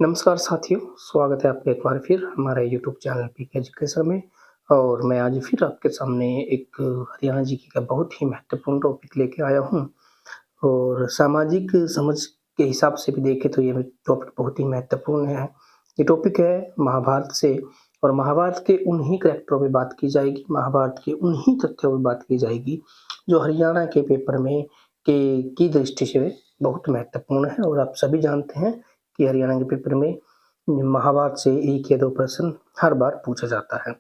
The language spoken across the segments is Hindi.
नमस्कार साथियों, स्वागत है आपका एक बार फिर हमारे यूट्यूब चैनल पीके एजुकेशन में। और मैं आज फिर आपके सामने एक हरियाणा जी का बहुत ही महत्वपूर्ण टॉपिक लेके आया हूँ। और सामाजिक समझ के हिसाब से भी देखें तो ये टॉपिक बहुत ही महत्वपूर्ण है। ये टॉपिक है महाभारत से, और महाभारत के उन्हीं कैरेक्टरों पे बात की जाएगी, महाभारत के उन्हीं तथ्यों पे बात की जाएगी जो हरियाणा के पेपर में की दृष्टि से बहुत महत्वपूर्ण है। और आप सभी जानते हैं कि हरियाणा के पेपर में महाभारत से 1 या 2 प्रश्न हर बार पूछा जाता है।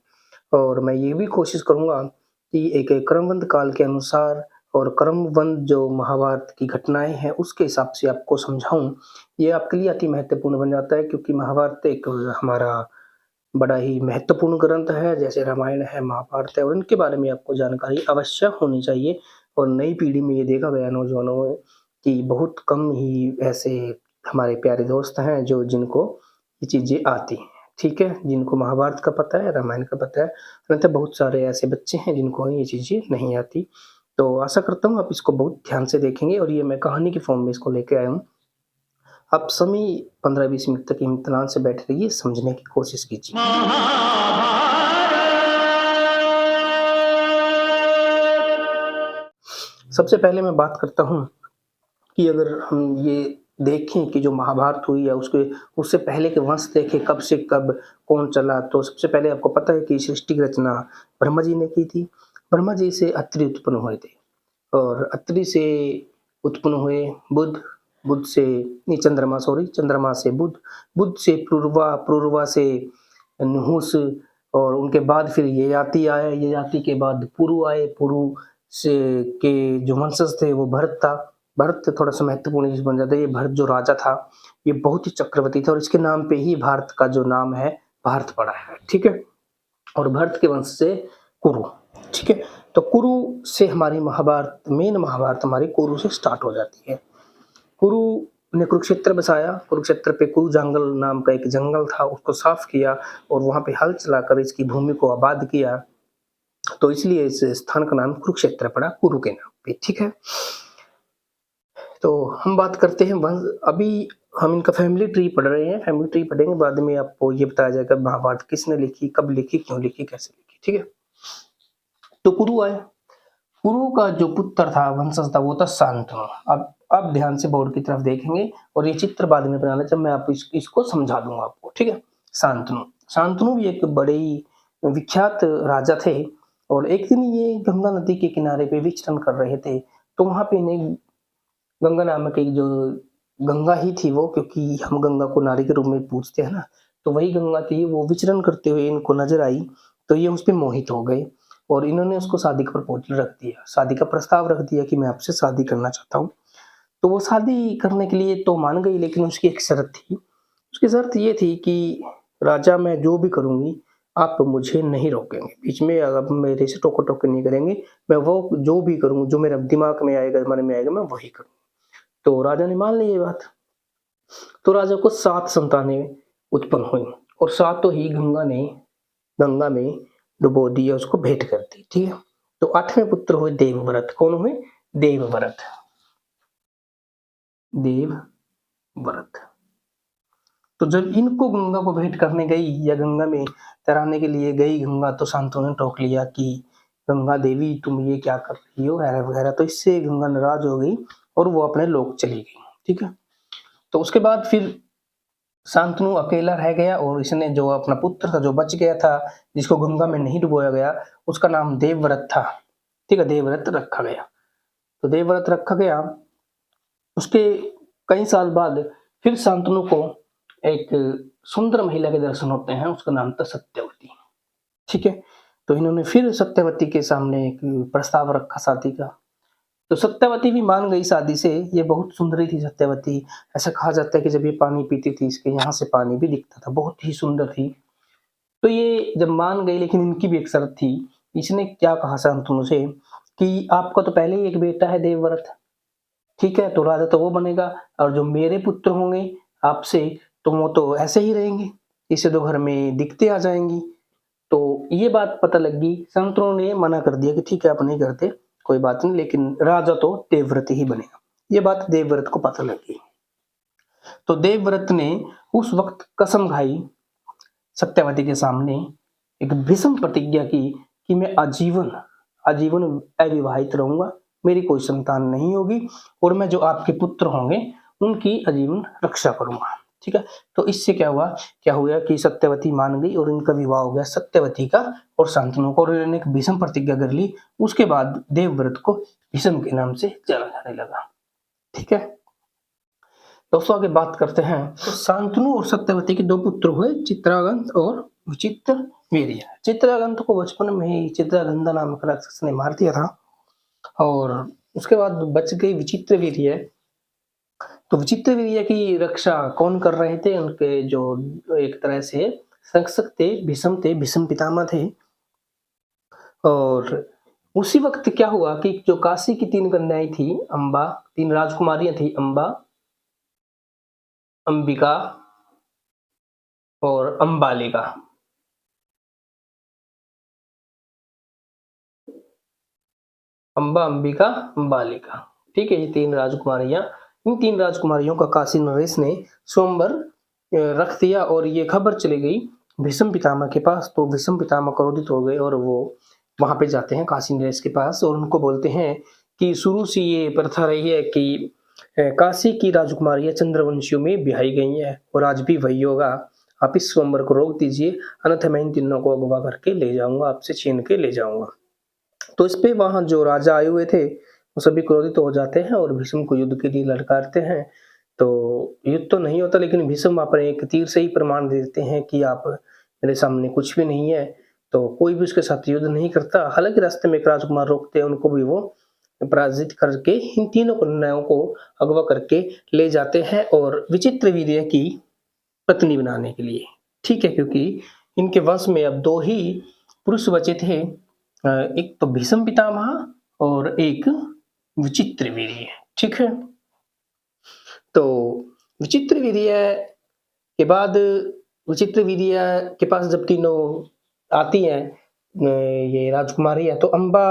और मैं ये भी कोशिश करूँगा कि एक क्रमबद्ध काल के अनुसार और क्रमबद्ध जो महाभारत की घटनाएँ हैं उसके हिसाब से आपको समझाऊँ। ये आपके लिए अति महत्वपूर्ण बन जाता है, क्योंकि महाभारत एक हमारा बड़ा ही महत्वपूर्ण ग्रंथ है, जैसे रामायण है, महाभारत है, और इनके बारे में आपको जानकारी अवश्य होनी चाहिए। और नई पीढ़ी में ये देखा गया नौजवानों में कि बहुत कम ही ऐसे हमारे प्यारे दोस्त हैं जिनको ये चीज़ें आती हैं, ठीक है? जिनको महाभारत का पता है, रामायण का पता है, अन्यथा बहुत सारे ऐसे बच्चे हैं जिनको ये चीज़ें नहीं आती। तो आशा करता हूँ आप इसको बहुत ध्यान से देखेंगे, और ये मैं कहानी के फॉर्म में इसको लेके आया हूँ। आप सभी 15-20 मिनट तक इत्मीनान से बैठे रहिए, समझने की कोशिश कीजिए। सबसे पहले मैं बात करता हूँ कि अगर हम ये देखें कि जो महाभारत हुई है उससे पहले के वंश देखें, कब से कब कौन चला, तो सबसे पहले आपको पता है कि सृष्टि की रचना ब्रह्मा जी ने की थी। ब्रह्मा जी से अत्रि उत्पन्न हुए थे, और अत्रि से उत्पन्न हुए बुध, बुध से नहीं चंद्रमा सॉरी चंद्रमा से बुध, बुध से पुरुरवा, पुरुरवा से नहुस, और उनके बाद फिर ययाति आए, ययाति के बाद पुरु आए, पुरु से के जो वंशज थे वो भरत था। भरत थोड़ा सा महत्वपूर्ण चीज बन जाता है। ये भरत जो राजा था ये बहुत ही चक्रवर्ती था, और इसके नाम पे ही भारत का जो नाम है भारत पड़ा है, ठीक है? और भरत के वंश से कुरु, ठीक है? तो कुरु से हमारी महाभारत, मेन महाभारत हमारी कुरु से स्टार्ट हो जाती है। कुरु ने कुरुक्षेत्र बसाया, कुरुक्षेत्र पे कुरु जंगल नाम का एक जंगल था, उसको साफ किया और वहां पे हल चलाकर इसकी भूमि को आबाद किया। तो इसलिए इस स्थान का नाम कुरुक्षेत्र पड़ा कुरु के नाम पे, ठीक है? तो हम बात करते हैं वंश। अभी हम इनका फैमिली ट्री पढ़ रहे हैं, फैमिली ट्री पढ़ेंगे, बाद में आपको ये बताया जाएगा महाभारत किसने लिखी, कब लिखी, क्यों लिखी, कैसे लिखी, ठीक है? तो कुरु आए। कुरु का जो पुत्र था, वंशज था, वो था शांतनु। अब ध्यान से बोर्ड की तरफ देखेंगे, और ये चित्र बाद में बनाना जब मैं आपको इसको समझा दूंगा आपको, ठीक है? शांतनु, शांतनु भी एक बड़े ही विख्यात राजा थे। और एक दिन ये गंगा नदी के किनारे पे विचरण कर रहे थे, तो वहां पे इन्हें गंगा नामक एक जो गंगा ही थी वो, क्योंकि हम गंगा को नारी के रूप में पूजते हैं ना, तो वही गंगा थी, वो विचरण करते हुए इनको नजर आई। तो ये उस पर मोहित हो गए, और इन्होंने उसको शादी का प्रपोजल रख दिया, शादी का प्रस्ताव रख दिया कि मैं आपसे शादी करना चाहता हूँ। तो वो शादी करने के लिए तो मान गई, लेकिन उसकी एक शर्त थी। उसकी शर्त ये थी कि राजा, मैं जो भी करूंगी आप मुझे नहीं रोकेंगे, बीच में अब मेरे से टोको टोकी नहीं करेंगे, मैं वो जो भी करूँ, जो मेरे दिमाग में आएगा, मन में आएगा, मैं वही करूँ। तो राजा ने मान ली ये बात। तो राजा को 7 संतानें उत्पन्न हुई, और सातों ही गंगा में डुबो दिया, उसको भेंट कर दी, ठीक है? तो 8वें पुत्र हुए देवव्रत। कौन हुए? देवव्रत, देवव्रत। तो जब इनको गंगा को भेंट करने गई, या गंगा में तैराने के लिए गई गंगा, तो शांतनु ने टोक लिया कि गंगा देवी तुम ये क्या कर रही हो, वगैरह वगैरह। तो इससे गंगा नाराज हो गई और वो अपने लोक चली गई, ठीक है? तो उसके बाद फिर शांतनु अकेला रह गया, और इसने जो अपना पुत्र था जो बच गया था, जिसको गंगा में नहीं डुबोया गया, उसका नाम देवव्रत था, ठीक है? देवव्रत रखा गया। तो देवव्रत रखा गया। उसके कई साल बाद फिर शांतनु को एक सुंदर महिला के दर्शन होते हैं, उसका नाम था सत्यवती, ठीक है? तो इन्होंने फिर सत्यवती के सामने एक प्रस्ताव रखा शादी का। तो सत्यवती भी मान गई शादी से। ये बहुत सुंदरी थी सत्यवती। ऐसा कहा जाता है कि जब ये पानी पीती थी, इसके यहाँ से पानी भी दिखता था, बहुत ही सुंदर थी। तो ये जब मान गई, लेकिन इनकी भी एक शर्त थी। इसने क्या कहा शांतनु से कि आपका तो पहले ही एक बेटा है देवव्रत, ठीक है? तो राजा तो वो बनेगा, और जो मेरे पुत्र होंगे आपसे, तो वो तो ऐसे ही रहेंगे, इससे तो घर में दिक्कतें आ जाएंगी। तो ये बात पता लग गई, शांतनु ने मना कर दिया कि ठीक है आप नहीं करते, कोई बात नहीं, लेकिन राजा तो देवव्रत ही बनेगा। ये बात देवव्रत को पता लग गई। तो देवव्रत ने उस वक्त कसम खाई सत्यवती के सामने, एक भीषम प्रतिज्ञा की कि मैं आजीवन आजीवन अविवाहित रहूंगा, मेरी कोई संतान नहीं होगी और मैं जो आपके पुत्र होंगे उनकी आजीवन रक्षा करूंगा। ठीक है, तो इससे क्या हुआ कि सत्यवती मान गई और इनका विवाह हो गया सत्यवती का और शांतनु का, और इन्होंने एक भीषम प्रतिज्ञा कर ली। उसके बाद देवव्रत को भीषम के नाम से जाना जाने लगा। ठीक है दोस्तों, आगे बात करते हैं। तो शांतनु और सत्यवती के दो पुत्र हुए, चित्रागंध और विचित्रवीर्य। चित्रागंध को बचपन में ही चित्रागंधा नामक राक्षस ने मार दिया था और उसके बाद बच गई विचित्रवीर्य। तो विचित्रवीर्य की रक्षा कौन कर रहे थे? उनके जो एक तरह से संरक्षक थे, भीष्म पितामह थे। और उसी वक्त क्या हुआ कि जो काशी की 3 कन्याएं थी, अंबा, 3 राजकुमारियां थी, अंबा, अंबिका और अंबालिका। अंबा, अंबिका, अंबालिका। ठीक है, ये 3 राजकुमारियां, इन 3 राजकुमारियों का काशी नरेश ने स्वयंवर रख दिया और ये खबर चली गई भीष्म पितामह के पास। तो भीष्म पितामह क्रोधित हो गए और वो वहां पे जाते हैं काशी नरेश के पास और उनको बोलते हैं कि शुरू से ये प्रथा रही है कि काशी की राजकुमारियां चंद्रवंशियों में ब्याही गई हैं और आज भी वही होगा। आप इस स्वयंवर को रोक दीजिए, अन्यथा मैं इन तीनों को अगवा करके ले जाऊंगा, आपसे छीन के ले जाऊंगा। तो इस पे वहां जो राजा आए हुए थे वो सभी क्रोधित हो जाते हैं और भीष्म को युद्ध के लिए ललकारते हैं। तो युद्ध तो नहीं होता, लेकिन भीष्म अपने एक तीर से ही प्रमाण दे देते हैं कि आप मेरे सामने कुछ भी नहीं है। तो कोई भी उसके साथ युद्ध नहीं करता। हालांकि रास्ते में एक राजकुमार रोकते हैं, उनको भी वो पराजित करके इन तीनों कन्याओं को अगवा करके ले जाते हैं और विचित्रवीर्य की पत्नी बनाने के लिए। ठीक है, क्योंकि इनके वंश में अब 2 ही पुरुष बचे थे, एक तो भीष्म पितामह और एक विचित्रवीर्य। ठीक है, तो विचित्रवीर्य के बाद विचित्रवीर्य के पास जब तीनों आती हैं ये राजकुमारी है, तो अम्बा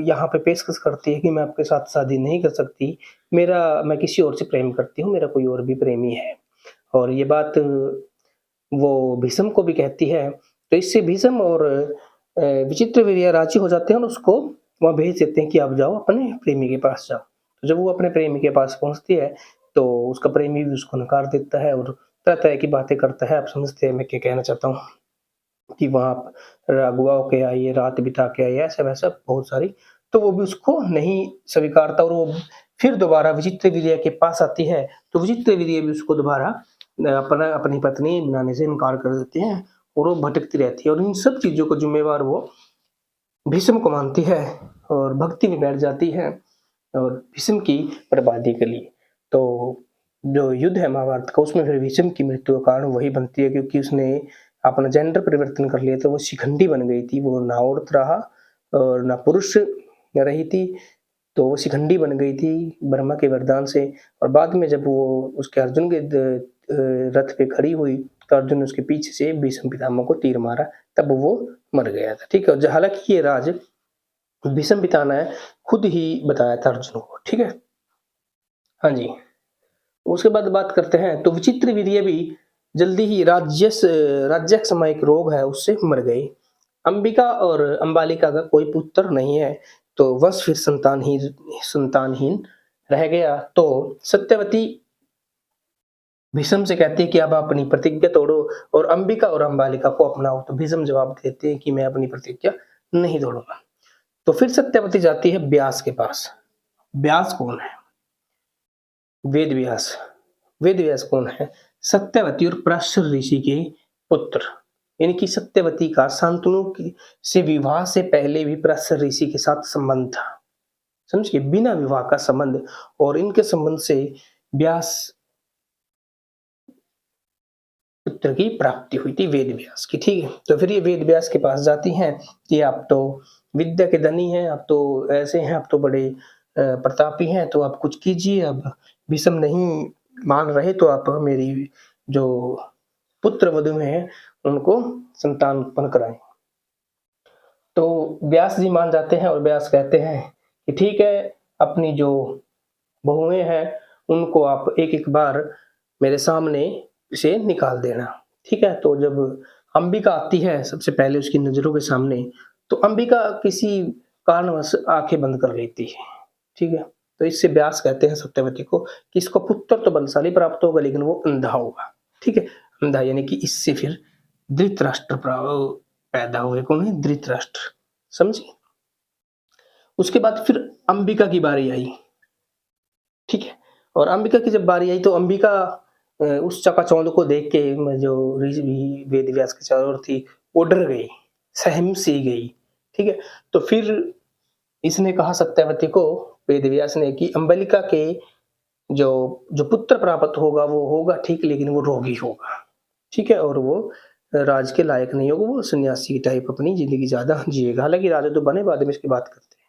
यहाँ पे पेशकश करती है कि मैं आपके साथ शादी नहीं कर सकती, मैं किसी और से प्रेम करती हूँ, मेरा कोई और भी प्रेमी है। और ये बात वो भीष्म को भी कहती है। तो इससे भीष्म और विचित्रवीर्य राजी हो जाते हैं और उसको वहां भेज देते हैं कि आप जाओ अपने प्रेमी के पास जाओ। तो जब वो अपने प्रेमी के पास पहुंचती है तो उसका प्रेमी भी उसको नकार देता है और तरह तरह की बातें करता है। आप समझते हैं मैं क्या कहना चाहता हूँ, कि वहां अगवा होके आई है, रात बिता के आई है, ऐसा वैसा बहुत सारी। तो वो भी उसको नहीं स्वीकारता और वो फिर दोबारा विचित्रवीर्य के पास आती है। तो विचित्रवीर्य भी उसको दोबारा अपनी पत्नी बनाने से इनकार कर देते हैं और वो भटकती रहती है और इन सब चीजों को जिम्मेवार वो भीष्म को मानती है और भक्ति में बैठ जाती है और भीष्म की बर्बादी के लिए। तो जो युद्ध है महाभारत का, उसमें फिर भीष्म की मृत्यु का कारण वही बनती है, क्योंकि उसने अपना जेंडर परिवर्तन कर लिया था। वो शिखंडी बन गई थी, वो ना औरत रहा और ना पुरुष रही थी, तो वो शिखंडी बन गई थी ब्रह्मा के वरदान से। और बाद में जब वो उसके अर्जुन के रथ पे खड़ी हुई तो अर्जुन ने उसके पीछे से भीष्म पितामह को तीर मारा, तब वो मर गया था। ठीक है, हालांकि ये राज भीष्म पितामह ने खुद ही बताया था अर्जुन को। ठीक है, हाँ जी। उसके बाद बात करते हैं तो विचित्रवीर्य भी जल्दी ही राज्यक्षमा एक रोग है उससे मर गई। अंबिका और अंबालिका का कोई पुत्र नहीं है, तो वंश फिर संतानहीन रह गया। तो सत्यवती भीष्म से कहती है कि अब अपनी प्रतिज्ञा तोड़ो और अंबिका और अंबालिका को अपनाओ। तो भीष्म जवाब देते हैं कि मैं अपनी प्रतिज्ञा नहीं तोड़ूंगा। तो फिर सत्यवती जाती है व्यास के पास। व्यास कौन है? वेद व्यास। वेद व्यास कौन है? सत्यवती और पराशर ऋषि के पुत्र। इनकी सत्यवती का शांतनु से विवाह से पहले भी पराशर ऋषि के साथ संबंध था, समझिए, बिना विवाह का संबंध। और इनके संबंध से व्यास पुत्र की प्राप्ति हुई थी वेद व्यास की। ठीक है, तो फिर ये वेद व्यास के पास जाती हैं कि आप तो विद्या के धनी हैं, आप तो ऐसे हैं, आप तो बड़े प्रतापी हैं, तो आप कुछ कीजिए। अब भीष्म नहीं मान रहे तो आप मेरी जो पुत्र वधु हैं उनको संतान उत्पन्न कराएं। तो व्यास जी मान जाते हैं और व्यास कहते हैं कि ठीक है, अपनी जो बहुएं हैं उनको आप एक एक बार मेरे सामने से निकाल देना। ठीक है, तो जब अंबिका आती है सबसे पहले उसकी नजरों के सामने, तो अंबिका किसी कारणवश आंखें बंद कर लेती है। ठीक है, तो इससे व्यास कहते हैं सत्यवती को कि इसको पुत्र तो बलशाली प्राप्त होगा लेकिन वो अंधा होगा। ठीक है, अंधा यानी कि इससे फिर धृतराष्ट्र पैदा हुए। कौन है? धृतराष्ट्र। समझे? उसके बाद फिर अंबिका की बारी आई। ठीक है, और अंबिका की जब बारी आई तो अंबिका उस चकाचौंध को देख के जो ऋषि वेद व्यास के चारों ओर थी वो डर गई, सहम सी गई। ठीक है, तो फिर इसने कहा सत्यवती को, वेद व्यास ने, कि अंबिका के जो जो पुत्र प्राप्त होगा वो होगा ठीक, लेकिन वो रोगी होगा। ठीक है, और वो राज के लायक नहीं होगा, वो सन्यासी टाइप अपनी जिंदगी ज्यादा जिएगा। हालांकि राजा तो बने, बाद में इसकी बात करते हैं।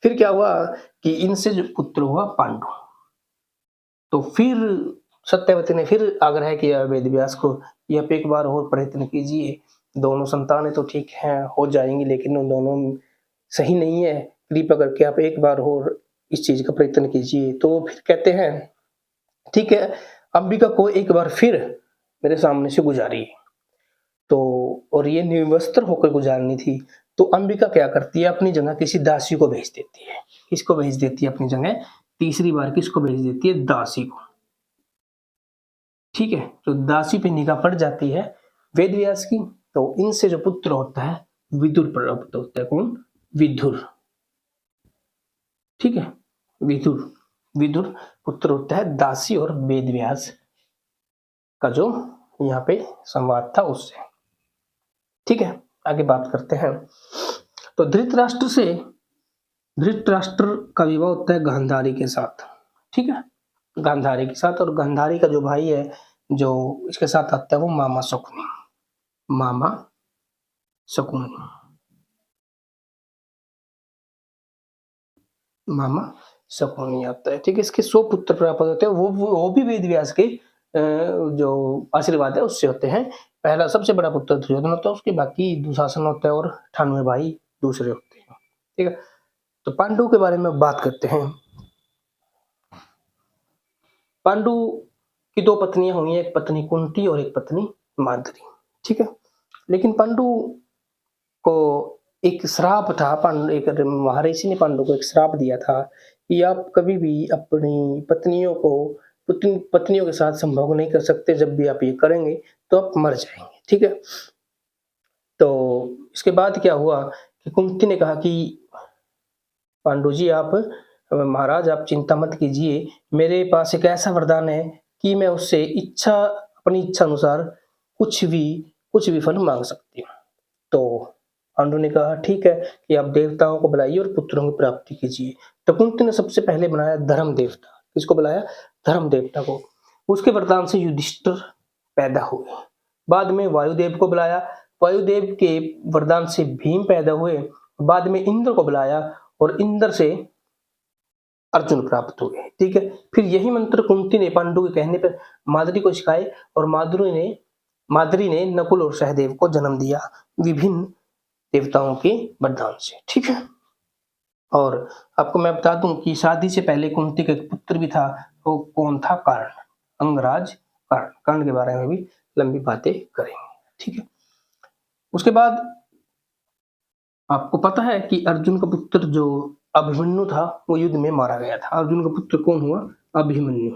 फिर क्या हुआ कि इनसे जो पुत्र हुआ पांडु। तो फिर सत्यवती ने फिर आग्रह किया वेद व्यास को, कि आप एक बार और प्रयत्न कीजिए, दोनों संतानें तो ठीक हैं, हो जाएंगी, लेकिन उन दोनों सही नहीं है, कृपा करके आप एक बार और इस चीज का प्रयत्न कीजिए। तो फिर कहते हैं ठीक है, अंबिका को एक बार फिर मेरे सामने से गुजारी। तो और ये निर्वस्त्र होकर गुजारनी थी, तो अंबिका क्या करती है, अपनी जगह किसी दासी को भेज देती है। किसको भेज देती है अपनी जगह? तीसरी बार किसको भेज देती है? दासी को। ठीक है, तो दासी पे निगाह पड़ जाती है वेद व्यास की, तो इनसे जो पुत्र होता है विदुर प्राप्त होता है। कौन? विदुर। ठीक है, विदुर। विदुर पुत्र होता है दासी और वेद व्यास का जो यहाँ पे संवाद था उससे। ठीक है, आगे बात करते हैं। तो धृतराष्ट्र का विवाह होता है गांधारी के साथ। ठीक है, गांधारी के साथ, और गांधारी का जो भाई है जो इसके साथ आता है वो मामा शकुनी। मामा शकुनी। मामा शकुनी आता है। ठीक है, इसके 100 पुत्र प्राप्त होते हैं, वो भी वेद व्यास के जो आशीर्वाद है उससे होते हैं। पहला सबसे बड़ा पुत्र दुर्योधन होता है, उसके बाकी दुशासन होता है, और 98 भाई दूसरे होते हैं। ठीक है, तो पांडु के बारे में बात करते हैं। पांडु की 2 पत्नियां हुई, एक पत्नी कुंती और एक पत्नी माद्री। ठीक है, लेकिन पांडु को एक श्राप था। पांडु, एक महर्षि ने पांडु को एक श्राप दिया था कि आप कभी भी अपनी पत्नियों के साथ संभोग नहीं कर सकते, जब भी आप ये करेंगे तो आप मर जाएंगे। ठीक है, तो इसके बाद क्या हुआ कि कुंती ने कहा कि पांडु जी, आप महाराज आप चिंता मत कीजिए, मेरे पास एक ऐसा वरदान है कि मैं उससे अपनी इच्छा अनुसार कुछ भी फल मांग सकती हूँ। तो पांडु ने कहा ठीक है कि आप देवताओं को बुलाइए और पुत्रों की प्राप्ति कीजिए। तो कुंती ने सबसे पहले बनाया धर्म देवता। किसको बुलाया? धर्म देवता को। उसके वरदान से युधिष्ठिर पैदा हुए। बाद में वायुदेव को बुलाया, वायुदेव के वरदान से भीम पैदा हुए। बाद में इंद्र को बुलाया और इंद्र से अर्जुन प्राप्त हुए। ठीक है, फिर यही मंत्र कुंती ने पांडु के कहने पर माद्री को सिखाए, और माद्री ने नकुल और सहदेव को जन्म दिया विभिन्न देवताओं के वरदान से। ठीक है, और आपको मैं बता दूं कि शादी से पहले कुंती का एक पुत्र भी था। वो कौन था? कर्ण, अंगराज कर्ण। कर्ण के बारे में भी लंबी बातें करेंगे। ठीक है, उसके बाद आपको पता है कि अर्जुन का पुत्र जो अभिमन्यु था वो युद्ध में मारा गया था। अर्जुन का पुत्र कौन हुआ? अभिमन्यु।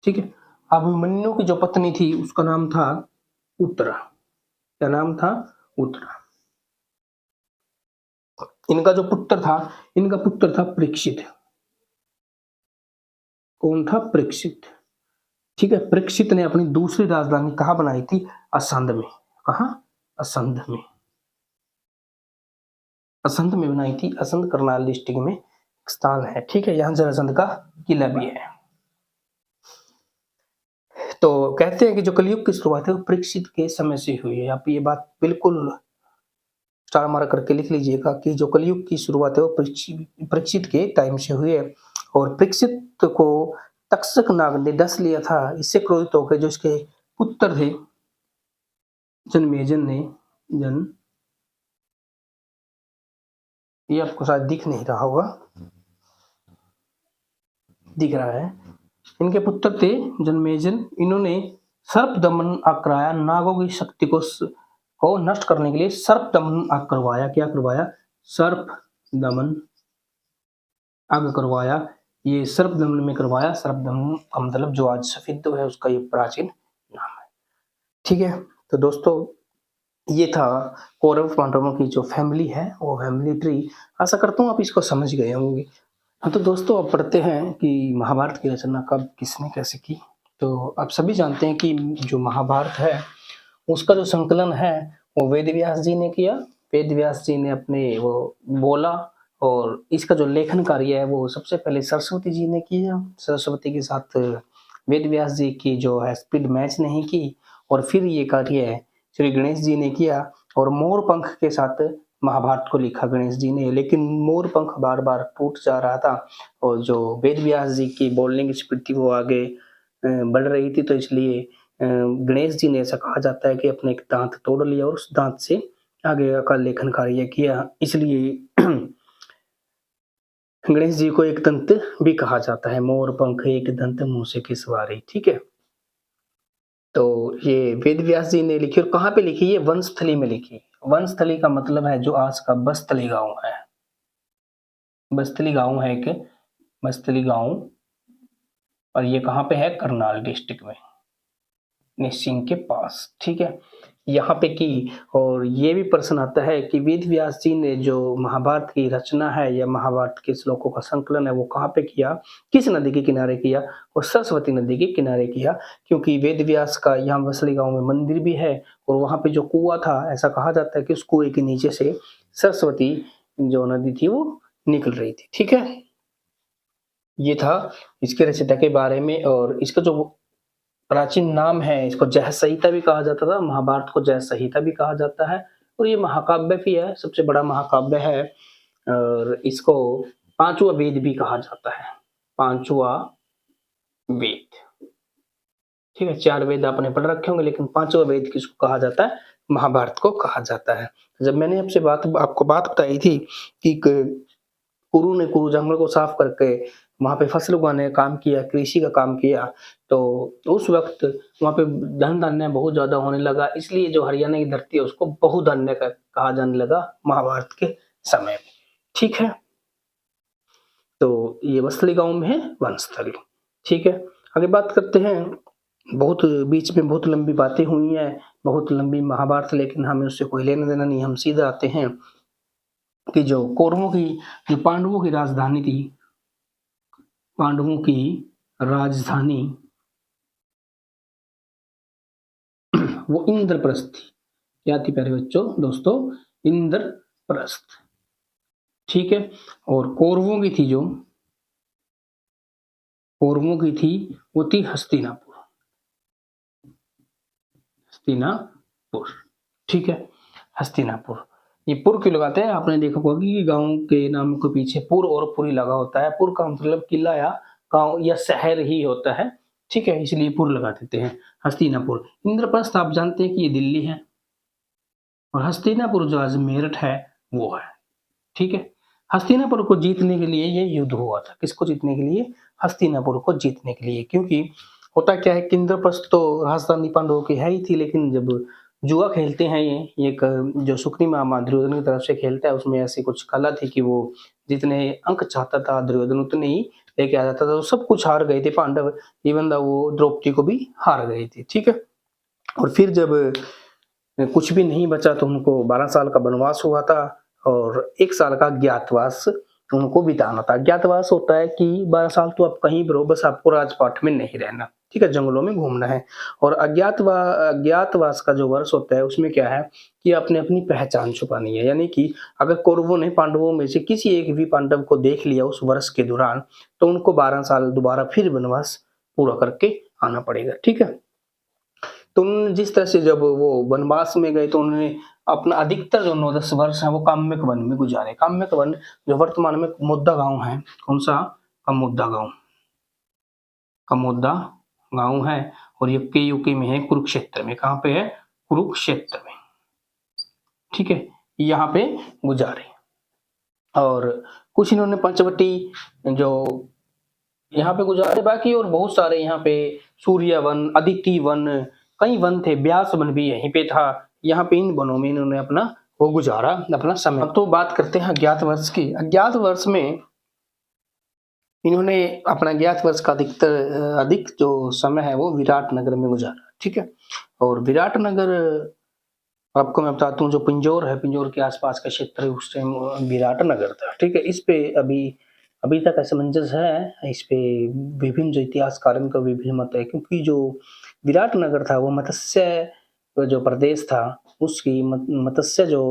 ठीक है, अभिमन्यु की जो पत्नी थी उसका नाम था उत्तरा। क्या नाम था? उत्तरा। इनका जो पुत्र था, इनका पुत्र था परीक्षित। कौन था? परीक्षित। ठीक है, परीक्षित ने अपनी दूसरी राजधानी कहाँ बनाई थी? असंध में। कहाँ? असंध में। असंध में बनाई थी। असंध करनाल डिस्ट्रिक्ट में स्थान है। ठीक है, यहाँ जरासंध का किला भी है। तो कहते हैं कि जो कलयुग की शुरुआत है वो परीक्षित के समय से हुई है। आप ये बात बिल्कुल स्टार मार्क करके लिख लीजिएगा कि जो कलयुग की शुरुआत है वो परीक्षित के टाइम से हुई है। और परीक्षित को तक्षक नाग ने डस लिया था। इससे क्रोधित होकर जो इसके पुत्र थे जन्मेजय ने ये आपको शायद दिख नहीं रहा होगा, दिख रहा है। इनके पुत्र थे जन्मेजय, इन्होंने सर्प दमन आग करवाया, नागों की शक्ति को नष्ट करने के लिए सर्प दमन आग करवाया। क्या करवाया? सर्प दमन आग करवाया। ये सर्प दमन में करवाया। सर्प दमन का मतलब जो आज सफेद है उसका ये प्राचीन नाम है। ठीक है, तो दोस्तों ये था कौरव पांडवों की जो फैमिली है वो फैमिली ट्री। आशा करता हूँ आप इसको समझ गए होंगे। हाँ, तो दोस्तों अब पढ़ते हैं कि महाभारत की रचना कब किसने कैसे की। तो आप सभी जानते हैं कि जो महाभारत है उसका जो संकलन है वो वेद व्यास जी ने किया। वेद व्यास जी ने अपने वो बोला, और इसका जो लेखन कार्य है वो सबसे पहले सरस्वती जी ने किया। सरस्वती के साथ वेद व्यास जी की जो है स्पीड मैच नहीं की, और फिर ये कार्य श्री गणेश जी ने किया, और मोर पंख के साथ महाभारत को लिखा गणेश जी ने। लेकिन मोर पंख बार बार टूट जा रहा था, और जो वेद व्यास जी की बोलने की स्पीड थी वो आगे बढ़ रही थी, तो इसलिए गणेश जी ने, ऐसा कहा जाता है कि अपने एक दांत तोड़ लिया और उस दांत से आगे का लेखन कार्य किया। इसलिए गणेश जी को एक दंत भी कहा जाता है। मोर पंख एक दंत मूसे की सवारी। ठीक है, तो ये वेद व्यास जी ने लिखी, और कहाँ पे लिखी? ये वनस्थली में लिखी। वनस्थली का मतलब है जो आज का बस्तली गांव है। बस्तली गांव है एक, बस्तली गांव, और ये कहाँ पे है? करनाल डिस्ट्रिक्ट में, निसिंग के पास। ठीक है, यहाँ पे की। और ये भी प्रश्न आता है कि वेद व्यास जी ने जो महाभारत की रचना है या महाभारत के श्लोकों का संकलन है वो कहाँ पे किया, किस नदी के किनारे किया? और सरस्वती नदी के किनारे किया, क्योंकि वेद व्यास का यहाँ बसली गांव में मंदिर भी है, और वहां पे जो कुआं था, ऐसा कहा जाता है कि उस कुएं के नीचे से सरस्वती जो नदी थी वो निकल रही थी। ठीक है, ये था इसके रचयिता के बारे में। और इसका जो प्राचीन नाम है, इसको जय संहिता भी कहा जाता था, महाभारत को जय संहिता भी कहा जाता है, और ये महाकाव्य भी है, सबसे बड़ा महाकाव्य है। और इसको पांचवा वेद भी कहा जाता है, पांचवा वेद। ठीक है, चार वेद आपने पढ़ रखे होंगे, लेकिन पांचवा वेद किसको कहा जाता है? महाभारत को कहा जाता है। जब मैंने आपको बात बताई थी कि कुरु ने कुरु जंगल को साफ करके वहां पे फसल उगाने का काम किया, कृषि का काम किया, तो उस वक्त वहां पे धन धान्य बहुत ज्यादा होने लगा, इसलिए जो हरियाणा की धरती है उसको बहुधान्य का कहा जाने लगा महाभारत के समय में। ठीक है, तो ये वस्तली गांव में है वनस्थली। ठीक है, आगे बात करते हैं। बहुत बीच में बहुत लंबी बातें हुई हैं, बहुत लंबी महाभारत, लेकिन हमें उससे कोई लेना देना नहीं। हम सीधा आते हैं कि जो कौरवों की, जो पांडवों की राजधानी थी, पांडवों की राजधानी वो इंद्रप्रस्थ थी। क्या थी प्यारे बच्चों, दोस्तों? इंद्रप्रस्थ। ठीक है, और कौरवों की थी, जो कौरवों की थी वो थी हस्तिनापुर। हस्तिनापुर, ठीक है, हस्तिनापुर। ये पुर क्यों लगाते हैं? आपने देखा होगा कि गांव के नाम के पीछे पुर और पुरी लगा होता है। पुर का मतलब किला या गांव या शहर ही होता है। ठीक है, इसलिए पुर लगा देते हैं। हस्तिनापुर। इंद्रप्रस्थ आप जानते हैं कि ये दिल्ली है, और हस्तिनापुर जो आज मेरठ है वो है। ठीक है, हस्तिनापुर को जीतने के लिए ये युद्ध हुआ था। किसको जीतने के लिए? हस्तिनापुर को जीतने के लिए। क्योंकि होता क्या है कि इंद्रप्रस्थ तो राजधानी पांडवों की है ही थी, लेकिन जब जुआ खेलते हैं, ये एक जो सुकनी मामा दुर्योधन की तरफ से खेलता है, उसमें ऐसी कुछ कला थी कि वो जितने अंक चाहता था दुर्योधन उतने ही लेके आ जाता था। तो सब कुछ हार गए थे पांडव, इवन दा वो द्रौपदी को भी हार गए थे। ठीक है, और फिर जब कुछ भी नहीं बचा तो उनको 12 साल का वनवास हुआ था, और 1 साल का ज्ञातवास उनको बिताना था। ज्ञातवास होता है कि 12 साल तो आप कहीं भी रहो, बस आपको राजपाट में नहीं रहना। ठीक है, जंगलों में घूमना है। और अज्ञातवास का जो वर्ष होता है उसमें क्या है कि आपने अपनी पहचान छुपानी है। यानी कि अगर कौरवों ने पांडवों में से किसी एक भी पांडव को देख लिया उस वर्ष के दौरान, तो उनको 12 साल दोबारा फिर वनवास पूरा करके आना पड़ेगा। ठीक है, तो उन्होंने जिस तरह से जब वो वनवास में गए तो उन्होंने अपना अधिकतर जो 9-10 वर्ष है वो काम्यक वन में गुजारे। काम्यक वन जो वर्तमान में कमोदा गांव है। कौन सा? कमोदा गांव। कमोदा गांव है, और ये के यूके में है, कुरुक्षेत्र में। कहाँ पे है? कुरुक्षेत्र में। ठीक है, यहाँ पे गुजारे। और कुछ इन्होंने पंचवटी जो यहाँ पे गुजारे, बाकी और बहुत सारे यहाँ पे सूर्य वन, अदिति वन, कई वन थे, ब्यास वन भी यहीं पे था। यहाँ पे इन वनों में इन्होंने अपना वो गुजारा अपना समय। अब तो बात करते हैं अज्ञात वर्ष की। अज्ञात वर्ष में इन्होंने अपना अज्ञात वर्ष का अधिक जो समय है वो विराट नगर में गुजारा, ठीक है। और विराट नगर आपको मैं बताता हूँ, जो पिंजौर है, पिंजौर के आसपास का क्षेत्र है, उस टाइम विराट नगर था, ठीक है। इस पे अभी अभी तक असमंजस है, इस पे विभिन्न जो इतिहासकारों का विभिन्न मत है, क्योंकि जो विराट नगर था वो मत्स्य जो प्रदेश था उसकी मत्स्य जो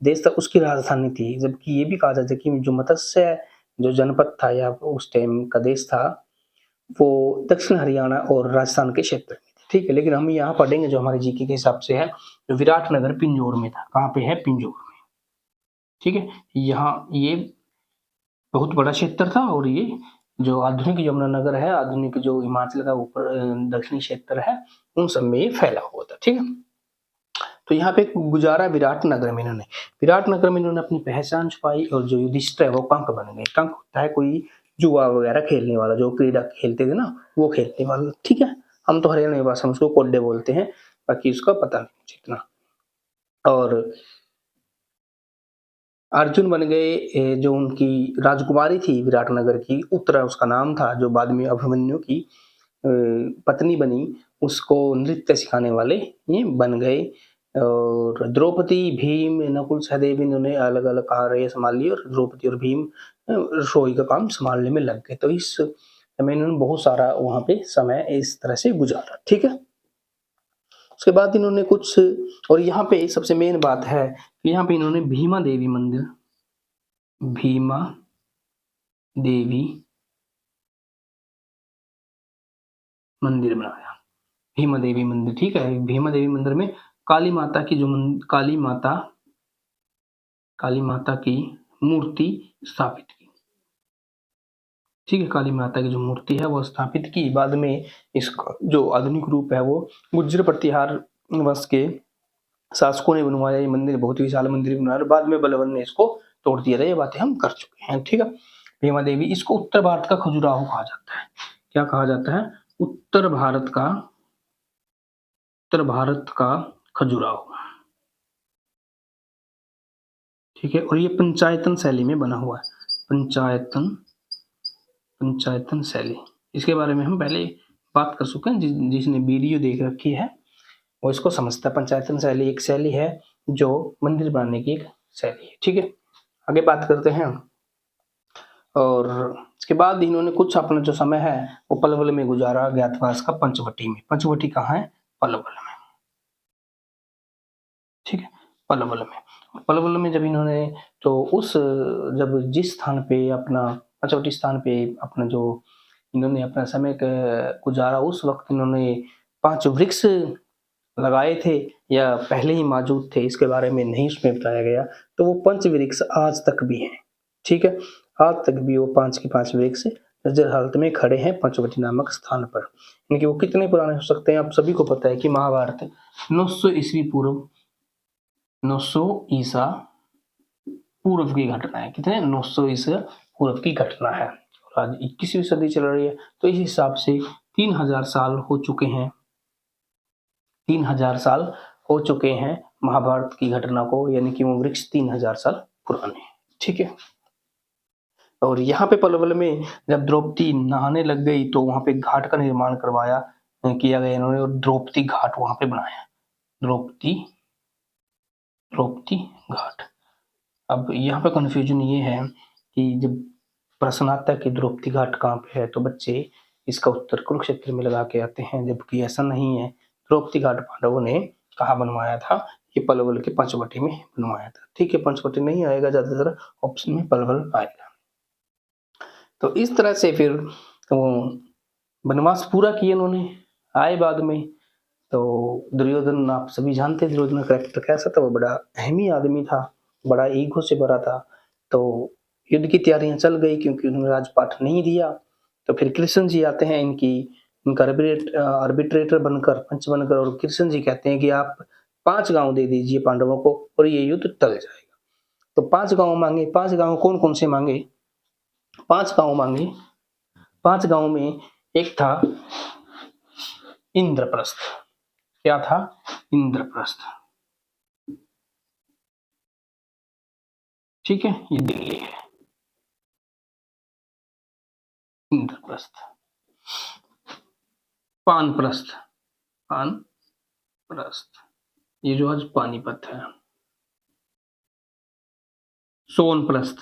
देश था उसकी राजधानी थी, जबकि ये भी कहा जाता है कि जो मत्स्य जो जनपद था या उस टाइम का देश था वो दक्षिण हरियाणा और राजस्थान के क्षेत्र में, ठीक है। लेकिन हम यहाँ पढ़ेंगे जो हमारे जीके के हिसाब से है, जो विराट नगर पिंजौर में था। कहाँ पे है? पिंजौर में, ठीक है। यहाँ ये बहुत बड़ा क्षेत्र था, और ये जो आधुनिक यमुनानगर है, आधुनिक जो हिमाचल का ऊपर दक्षिणी क्षेत्र है, उन सब में ये फैला हुआ था, ठीक है। तो यहाँ पे गुजारा विराट नगर में इन्होंने। विराट नगर में इन्होंने अपनी पहचान छुपाई, और जो युधिष्ठिर है वो कंक बन गए। कंक होता है कोई जुआ वगैरह खेलने वाला, जो क्रीड़ा खेलते थे ना वो खेलने वाला, ठीक है। हम तो हरियाणा भाषा में उसको कोड्डे बोलते हैं, बाकी उसका पता नहीं मुझे इतना। और अर्जुन बन गए, जो उनकी राजकुमारी थी विराटनगर की, उत्तरा उसका नाम था, जो बाद में अभिमन्यु की पत्नी बनी, उसको नृत्य सिखाने वाले ये बन गए। और द्रौपदी, भीम, नकुल, सहदेव इन्होंने अलग अलग कार्य संभाल लिए, और द्रौपदी और भीम रसोई का काम संभालने में लग गए। तो इस समय इन्होंने बहुत सारा वहां पे समय इस तरह से गुजारा, ठीक है। उसके बाद इन्होंने कुछ, और यहाँ पे सबसे मेन बात है कि यहाँ पे इन्होंने भीमा देवी मंदिर, भीमा देवी मंदिर बनाया। भीमा देवी मंदिर, ठीक है। भीमा देवी मंदिर में काली माता की जो काली माता की मूर्ति स्थापित की, ठीक है। काली माता की जो मूर्ति है वो स्थापित की। बाद में इसका जो आधुनिक रूप है वो गुर्जर प्रतिहार वंश के शासकों ने बनवाया। ये मंदिर बहुत विशाल मंदिर बनवाया, बाद में बलबन ने इसको तोड़ दिया था। ये बातें हम कर चुके हैं, ठीक है। भीमा देवी, इसको उत्तर भारत का खजुराहो कहा जाता है। क्या कहा जाता है? उत्तर भारत का खजुराहो, ठीक है। और ये पंचायतन शैली में बना हुआ है, पंचायतन शैली। इसके बारे में हम पहले बात कर चुके हैं, जिसने वीडियो देख रखी है वो इसको समझता है। पंचायतन शैली एक शैली है जो मंदिर बनाने की एक शैली है, ठीक है। आगे बात करते हैं। और इसके बाद इन्होंने कुछ अपना जो समय है वो पलवल में गुजारा, अज्ञातवास का पंचवटी में। पंचवटी कहाँ है? पलवल में, ठीक है। पलवल में जब इन्होंने तो उस जब जिस स्थान पे अपना पंचवटी स्थान पे अपना जो इन्होंने अपना समय गुजारा, उस वक्त इन्होंने 5 वृक्ष लगाए थे या पहले ही मौजूद थे, इसके बारे में नहीं उसमें बताया गया। तो वो 5 वृक्ष आज तक भी हैं, ठीक है। आज तक भी वो 5 के 5 वृक्ष जर्जर हालत में खड़े हैं पंचवटी नामक स्थान पर। इनके वो कितने पुराने हो सकते हैं? आप सभी को पता है कि महाभारत 900 ईस्वी पूर्व, 900 ईसा पूर्व की घटना है। कितने? 900 ईसा पूर्व की घटना है। और आज 21वीं सदी चल रही है, तो इस हिसाब से 3000 साल हो चुके हैं, 3000 साल हो चुके हैं महाभारत की घटना को, यानी कि वो वृक्ष 3000 साल पुराने हैं, ठीक है। और यहाँ पे पलवल में जब द्रौपदी नहाने लग गई तो वहां पे घाट का निर्माण किया गया इन्होंने, और द्रौपदी घाट वहां पे बनाया। द्रौपदी घाट। अब यहाँ पे कंफ्यूजन ये है कि जब प्रश्न आता है कि द्रौपदी घाट कहाँ पे है, तो बच्चे इसका उत्तर कुरुक्षेत्र में लगा के आते हैं, जबकि ऐसा नहीं है। द्रौपदी घाट पांडवों ने कहाँ बनवाया था? ये पलवल के पंचवटी में बनवाया था, ठीक है। पंचवटी नहीं आएगा, ज्यादातर ऑप्शन में पलवल आएगा। तो इस तरह से फिर तो वनवास पूरा किया उन्होंने, आए बाद में। तो दुर्योधन आप सभी जानते हैं, दुर्योधन का कैरेक्टर कैसा था? वो बड़ा अहमी आदमी था, बड़ा ईगो से भरा था। तो युद्ध की तैयारियां चल गई, क्योंकि उन्होंने राजपाट नहीं दिया। तो फिर कृष्ण जी आते हैं इनका आर्बिट्रेटर बनकर, पंच बनकर, और कृष्ण जी कहते हैं कि आप 5 गांव दे दीजिए पांडवों को और ये युद्ध टल जाएगा। तो 5 गांव मांगे। 5 गांव कौन कौन से मांगे? 5 गांव मांगे। 5 गांवों में एक था इंद्रप्रस्थ। क्या था? इंद्रप्रस्थ। ठीक है, ये दिल्ली है, इंद्रप्रस्थ। पानप्रस्थ, पानप्रस्थ ये जो आज पानीपत है। सोनप्रस्थ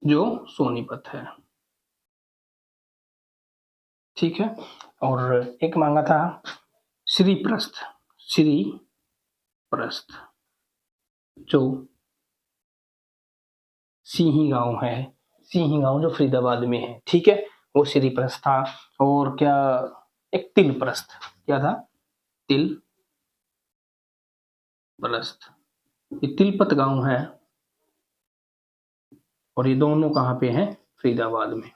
जो सोनीपत है। ठीक है, और एक मांगा था श्रीप्रस्थ, श्रीप्रस्थ जो सिंही गांव है, सिंही गांव जो फरीदाबाद में है। ठीक है, वो श्रीप्रस्थ था। और क्या, एक तिलप्रस्थ। क्या था? तिलप्रस्थ। ये तिलपत गांव है और ये दोनों कहाँ पे हैं? फरीदाबाद में।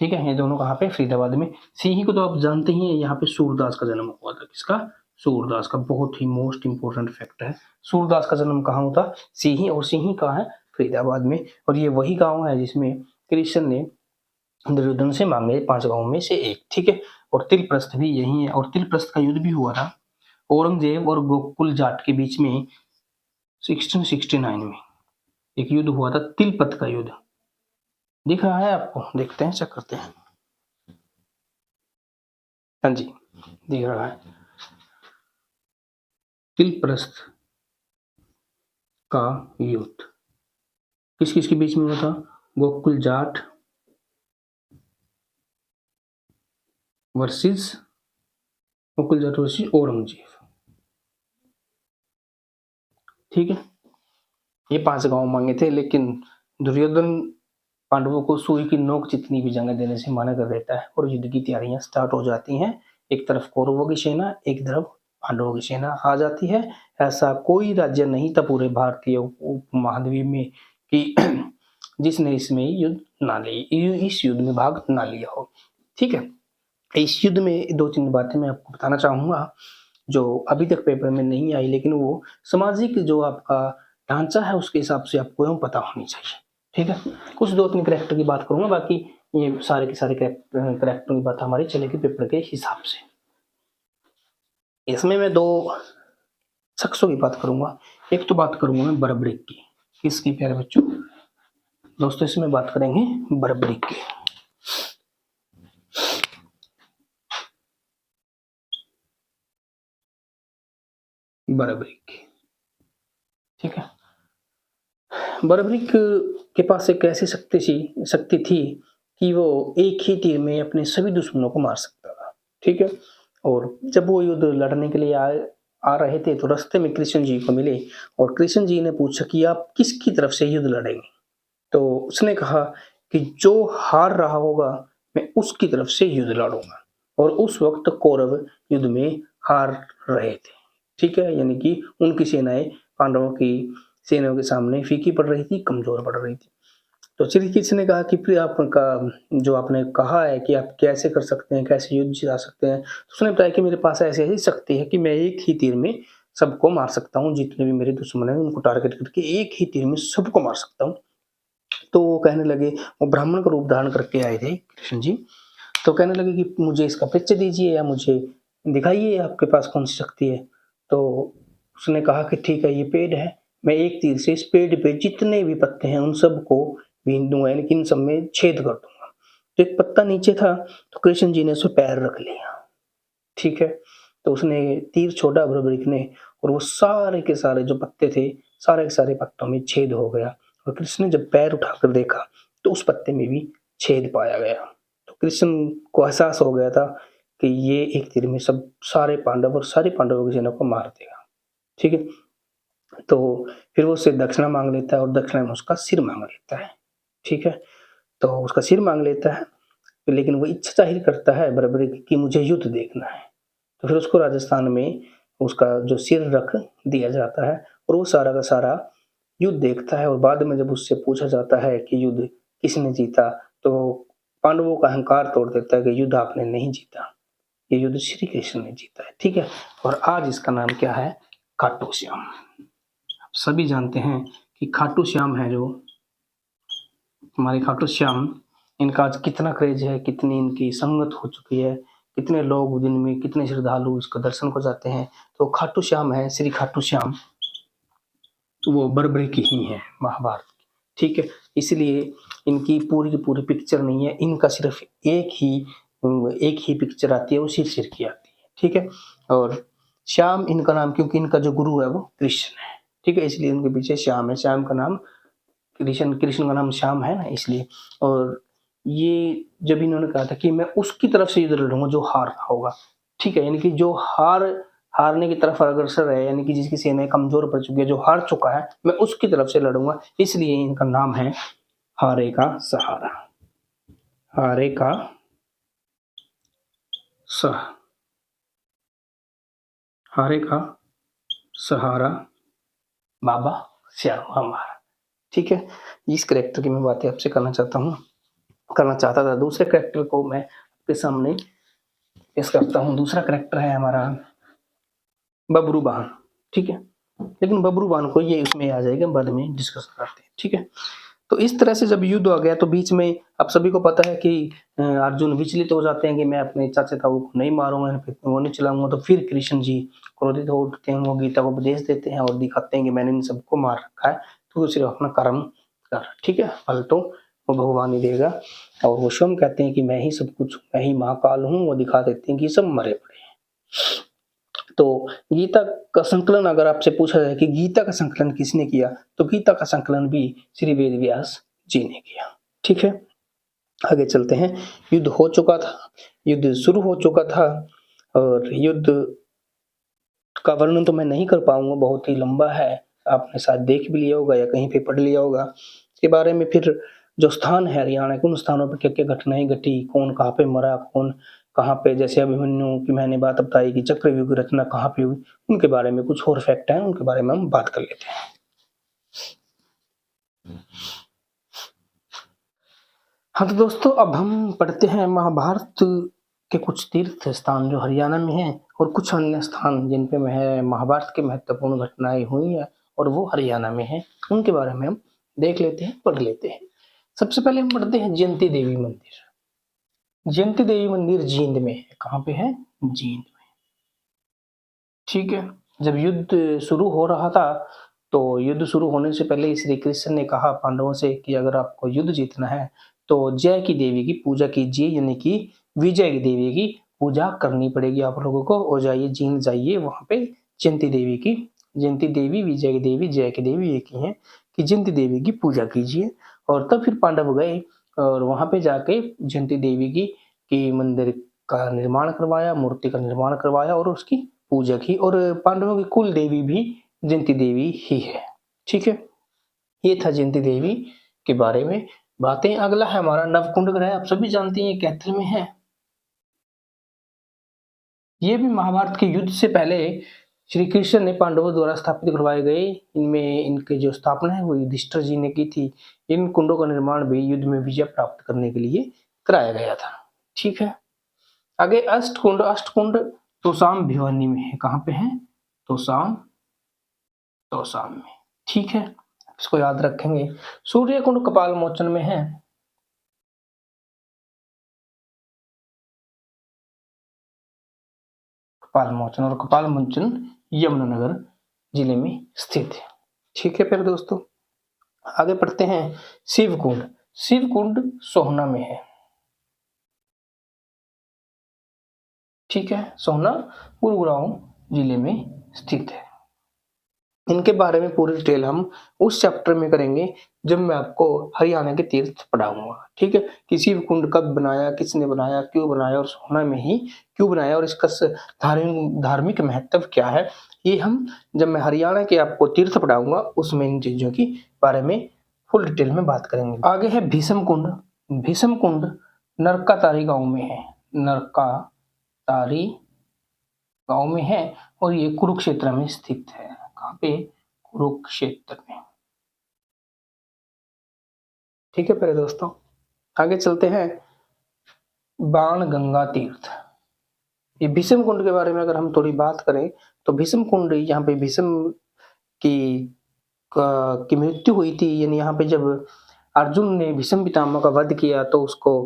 ठीक है, ये दोनों कहाँ पे? फरीदाबाद में। सिंही को तो आप जानते ही हैं, यहाँ पे सूरदास का जन्म हुआ था। किसका? सूरदास का। बहुत ही मोस्ट इंपोर्टेंट फैक्ट है, सूरदास का जन्म कहाँ हुआ था? सिंही। और सिंही कहाँ है? फरीदाबाद में। और ये वही गांव है जिसमें कृष्ण ने दुर्योधन से मांगे 5 गांवों में से एक। ठीक है, और तिलप्रस्थ भी यही है। और तिलप्रस्थ का युद्ध भी हुआ था औरंगजेब और गोकुल जाट के बीच में 1669 में एक युद्ध हुआ था, तिलपत का युद्ध। दिख रहा है आपको? देखते हैं, चेक करते हैं। हाँ जी, दिख रहा है। तिलप्रस्थ का युद्ध किस किस के बीच में हुआ था? गोकुल जाट वर्सेस औरंगजेब। ठीक है, ये 5 गांव मांगे थे, लेकिन दुर्योधन पांडवों को सुई की नोक जितनी भी जंग देने से मना कर देता है और युद्ध की तैयारियां स्टार्ट हो जाती हैं। एक तरफ कौरवों की सेना, एक तरफ पांडवों की सेना आ जाती है। ऐसा कोई राज्य नहीं था पूरे भारतीय उपमहाद्वीप में कि जिसने इसमें युद्ध ना लिया, इस युद्ध में भाग ना लिया हो। ठीक है, इस युद्ध में 2-3 बातें मैं आपको बताना चाहूंगा जो अभी तक पेपर में नहीं आई, लेकिन वो सामाजिक जो आपका ढांचा है उसके हिसाब से आपको पता होनी चाहिए। ठीक है, कुछ 2-3 कैरेक्टर की बात करूंगा, बाकी ये सारे के सारे कैरेक्टर की बात हमारी चलेगी पेपर के हिसाब से। इसमें मैं 2 शख्सों की बात करूंगा। एक तो बात करूंगा मैं बर्बरिक की। किसकी प्यारे बच्चों? दोस्तों, इसमें बात करेंगे बर्बरिक की। बर्बरिक। ठीक है, बर्बरिक के पास एक ऐसी शक्ति थी कि वो एक ही तीर में अपने सभी दुश्मनों को मार सकता था। ठीक है, और जब वो युद्ध लड़ने के लिए आ रहे थे तो रास्ते में कृष्ण जी को मिले और कृष्ण जी ने पूछा कि आप किसकी तरफ से युद्ध लड़ेंगे? तो उसने कहा कि जो हार रहा होगा मैं उसकी तरफ से युद्ध लड़ूंगा। और उस वक्त कौरव युद्ध में हार रहे थे। ठीक है, यानी कि उनकी सेनाएं पांडवों की सेनाओं के सामने फीकी पड़ रही थी, कमजोर पड़ रही थी। तो श्री कृष्ण ने कहा कि फिर आपका जो आपने कहा है कि आप कैसे कर सकते हैं, कैसे युद्ध जिता सकते हैं, तो उसने बताया कि मेरे पास ऐसी ऐसी शक्ति है कि मैं एक ही तीर में सबको मार सकता हूँ। जितने भी मेरे दुश्मन हैं उनको टारगेट करके एक ही तीर में सबको मार सकता हूँ। तो वो कहने लगे, वो ब्राह्मण का रूप धारण करके आए थे कृष्ण जी। तो कहने लगे कि मुझे इसका परिचय दीजिए या मुझे दिखाइए आपके पास कौन सी शक्ति है। तो उसने कहा कि ठीक है, ये पेड़ है, मैं एक तीर से इस पेड़ पे जितने भी पत्ते हैं उन सबको बीन दूंगा, यानी कि इन सब में छेद कर दूंगा। तो एक पत्ता नीचे था तो कृष्ण जी ने उस पर पैर रख लिया। ठीक है, तो उसने तीर छोड़ा बर्बरिक ने, और वो सारे के सारे जो पत्ते थे सारे के सारे पत्तों में छेद हो गया। और कृष्ण ने जब पैर उठाकर देखा तो उस पत्ते में भी छेद पाया गया। तो कृष्ण को एहसास हो गया था कि ये एक तीर में सब सारे पांडव और सारी पांडवों की सेना को मार देगा। ठीक है, तो फिर वो उससे दक्षिणा मांग लेता है और दक्षिणा में उसका सिर मांग लेता है। ठीक है, तो उसका सिर मांग लेता है, लेकिन वो इच्छा जाहिर करता है बर्बरिक कि मुझे युद्ध देखना है। तो फिर उसको राजस्थान में उसका जो सिर रख दिया जाता है और वो सारा का सारा युद्ध देखता है। और बाद में जब उससे पूछा जाता है कि युद्ध किसने जीता, तो पांडवों का अहंकार तोड़ देता है कि युद्ध आपने नहीं जीता, ये युद्ध श्री कृष्ण ने जीता है। ठीक है, और आज इसका नाम क्या है? खाटू श्याम। सभी जानते हैं कि खाटू श्याम है जो हमारे खाटू श्याम, इनका आज कितना क्रेज है, कितनी इनकी संगत हो चुकी है, कितने लोग दिन में, कितने श्रद्धालु इसको दर्शन को जाते हैं। तो खाटू श्याम है, श्री खाटू श्याम, वो बरबरी की ही है महाभारत की, ठीक है। इसलिए इनकी पूरी की पूरी पिक्चर नहीं है, इनका सिर्फ एक ही पिक्चर आती है, वो सिर की आती है, ठीक है। और श्याम इनका नाम, क्योंकि इनका जो गुरु है वो कृष्ण है, ठीक है, इसलिए उनके पीछे श्याम है। श्याम का नाम कृष्ण का नाम श्याम है ना, इसलिए। और ये जब इन्होंने कहा था कि मैं उसकी तरफ से युद्ध लड़ूंगा जो हार रहा होगा, ठीक है, यानी कि जो हारने की तरफ अग्रसर है, यानी कि जिसकी सेनाएं कमजोर पड़ चुकी है, जो हार चुका है, मैं उसकी तरफ से लड़ूंगा। इसलिए इनका नाम है हारे का सहारा, हारे का हारे का सहारा बाबा श्याम हमारा, ठीक है। इस करेक्टर की मैं बातें आपसे करना चाहता था। दूसरे करेक्टर को मैं आपके सामने पेश करता हूँ। दूसरा करेक्टर है हमारा बबरू बान, ठीक है, लेकिन बबरू बान को ये इसमें आ जाएगा, बाद में डिस्कस करते हैं, ठीक है। तो इस तरह से जब युद्ध आ गया तो बीच में आप सभी को पता है कि अर्जुन विचलित हो जाते हैं कि मैं अपने चाचा ताऊ को नहीं मारूंगा, वो नहीं चलाऊंगा। तो फिर कृष्ण जी क्रोधित हो उठते हैं, वो गीता को उपदेश देते हैं और दिखाते हैं कि मैंने इन सबको मार रखा है, तो सिर्फ अपना कर्म कर, ठीक है, फल तो वो भगवान ही देगा। और वो स्वयं कहते हैं कि मैं ही सब कुछ, मैं ही महाकाल हूँ, वो दिखा देते हैं कि सब मरे पड़े हैं। तो गीता का संकलन अगर आपसे पूछा जाए कि गीता का संकलन किसने किया, तो गीता का संकलन भी श्री वेद व्यास जी ने किया, ठीक है। आगे चलते हैं। युद्ध हो चुका था, युद्ध शुरू हो चुका था, और युद्ध का वर्णन तो मैं नहीं कर पाऊंगा, बहुत ही लंबा है, आपने शायद देख भी लिया होगा या कहीं पे पढ़ लिया होगा इसके बारे में। फिर जो स्थान है हरियाणा के, उन स्थानों पर क्या क्या घटनाएं घटी, कौन कहाँ पे मरा, कौन कहाँ पे, जैसे अभिमन्यु की मैंने बात बताई कि चक्रव्यूह की रचना कहाँ पे हुई, उनके बारे में कुछ और फैक्ट है, उनके बारे में हम बात कर लेते हैं। हाँ तो दोस्तों, अब हम पढ़ते हैं महाभारत के कुछ तीर्थ स्थान जो हरियाणा में हैं, और कुछ अन्य स्थान जिन पे महाभारत की महत्वपूर्ण घटनाएं हुई है और वो हरियाणा में है, उनके बारे में हम देख लेते हैं, पढ़ लेते हैं। सबसे पहले हम पढ़ते हैं जयंती देवी मंदिर। जयंती देवी मंदिर जींद में है। कहाँ पे है? जींद में, ठीक है। जब युद्ध शुरू हो रहा था, तो युद्ध शुरू होने से पहले श्री कृष्ण ने कहा पांडवों से कि अगर आपको युद्ध जीतना है तो जय की देवी की पूजा कीजिए, यानी कि विजय की देवी की पूजा करनी पड़ेगी आप लोगों को, और जाइए जींद, जाइए वहां पे जयंती देवी, विजय की देवी, जय की देवी एक ही है, कि जयंती देवी की पूजा कीजिए। और तब फिर पांडव गए और वहां पे जाके जयंती देवी की मंदिर का निर्माण करवाया, मूर्ति का निर्माण करवाया और उसकी पूजा की। और पांडवों की कुल देवी भी जयंती देवी ही है, ठीक है। ये था जयंती देवी के बारे में बातें। अगला है हमारा नवकुंड ग्रह। आप सभी जानते हैं कैथल में है। ये भी महाभारत के युद्ध से पहले श्री कृष्ण ने पांडवों द्वारा स्थापित करवाए गए, इनमें इनकी जो स्थापना है वो युधिष्ठिर जी ने की थी। इन कुंडों का निर्माण भी युद्ध में विजय प्राप्त करने के लिए कराया गया था, ठीक है। आगे अष्टकुंड तोसाम भिवानी में है। कहाँ पे है? तोसाम में, ठीक है, इसको याद रखेंगे। सूर्य कुंड कपाल मोचन में है। कपाल मोचन यमुनानगर जिले में स्थित है, ठीक है। फिर दोस्तों आगे पढ़ते हैं। शिवकुंड सोहना में है, ठीक है, सोहना गुरुग्राम जिले में स्थित है। इनके बारे में पूरी डिटेल हम उस चैप्टर में करेंगे जब मैं आपको हरियाणा के तीर्थ पढ़ाऊंगा, ठीक है। कि शिवकुंड कब बनाया, किसने बनाया, क्यों बनाया, और सोहना में ही क्यों बनाया, और इसका धार्मिक महत्व क्या है, ये हम जब मैं हरियाणा के आपको तीर्थ पढ़ाऊंगा उसमें इन चीजों की बारे में फुल डिटेल में बात करेंगे। आगे है भीष्म कुंड नरकातारी गांव में है। नरकातारी गांव में है और ये कुरुक्षेत्र में स्थित है। कहाँ पे? कुरुक्षेत्र में, ठीक है। प्यारे दोस्तों आगे चलते हैं। बाण गंगा तीर्थ। ये भीष्म कुंड के बारे में अगर हम थोड़ी बात करें तो भीष्म कुंड, यहाँ पे भीष्म की की मृत्यु हुई थी, यानी यहाँ पे जब अर्जुन ने भीष्म पितामह का वध किया तो उसको